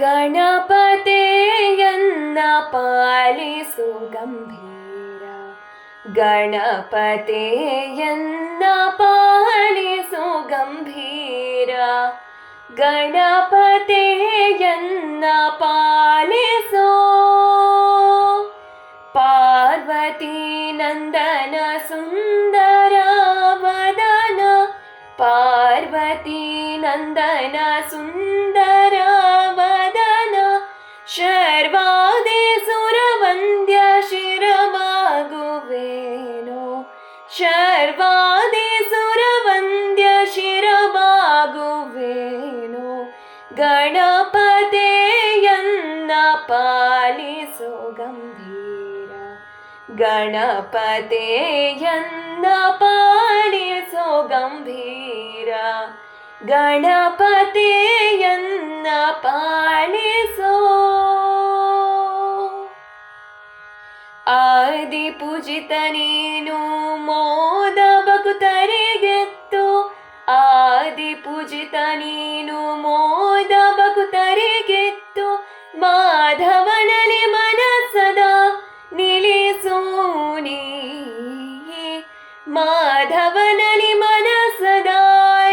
ಗಣಪತಿಯನ್ನ ಪಾಲಿಸು ಗಂಭೀರ, ಗಣಪತಿಯನ್ನ ಪಾಲಿಸು ಗಂಭೀರ, ಗಣಪತಿಯನ್ನ ಪಾಲಿಸೋ. ಪಾರ್ವತಿ ನಂದನ ಸುಂದರ ವದನ, ಪಾರ್ವತಿ ನಂದನ ಸುಂದರ ವದನ, ಶರ್ವಾದಿ ಸುರವಂದ್ಯ ಶಿರಬಾಗುವೇನೋ, ಶರ್ವಾದಿ ಸುರವಂದ್ಯ ಶಿರಬಾಗುವೇನೋ, ಗಣಪತಿಯನ್ನ ಪಾಲಿಸೋ ಗಂಭೀರ, ಗಣಪತಿಯನ್ನ ಪಾಲಿಸೋ ಗಂಭೀರ, ಗಣಪತಿಯನ್ನ ಪಾಲಿಸೋ. ಆದಿ ಪೂಜಿತ ನೀನು ಮೋದ ಭಕ್ತರಿಗೆತ್ತು, ಆದಿ ಪೂಜಿತ ನೀನು ಮೋದ ಭಕ್ತರಿಗೆತ್ತು, ಮಾಧವನಲ್ಲಿ ಮನಸದ ನಿಲ್ಲಿಸು ನೀ, ಮಾಧವನಲ್ಲಿ ಮನಸದ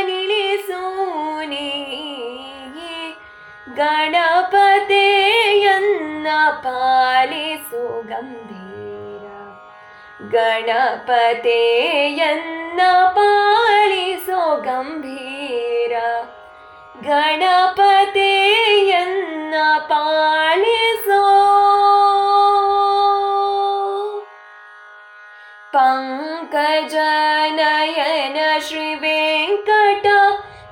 ನಿಲ್ಲಿಸು ನೀ, ಗಣಪತಿಯನ್ನ ಪಾಲಿಸು ಗಂಭೀರ, ಗಣಪತಿಯನ್ನ ಪಾಲಿಸೋ ಗಂಭೀರ, ಗಣಪತಿಯನ್ನ ಪಾಲಿಸೋ. ಪಂಕಜ ನಯನ ಶ್ರೀ ವೆಂಕಟ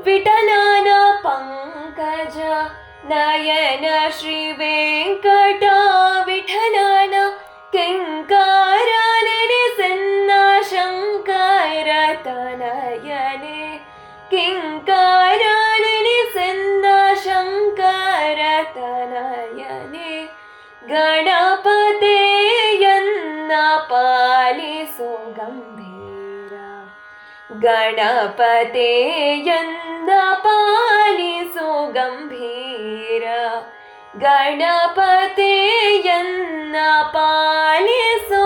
ವಿಠಲನ, ಪಂಕಜ ನಯನ ಶ್ರೀ ವೆಂಕಟ ವಿಠಲನ, ಕಿಂಕಾರ ನೆನೆಸನ್ನ ಶಂಕರ ತನಯನೆ, ಕಿಂಕಾರ ನೆನೆಸನ್ನ ಶಂಕರ ತನಯನೆ, ಗಣಪತಿಯನ್ನ ಪಾಲಿಸೋ ಗಂಭೀರ, ಗಣಪತಿಯನ್ನ ಪಾಲಿಸೋ ಗಂಭೀರ, ಗಣಪತಿಯನ್ನ ಪಾಲಿಸೋ.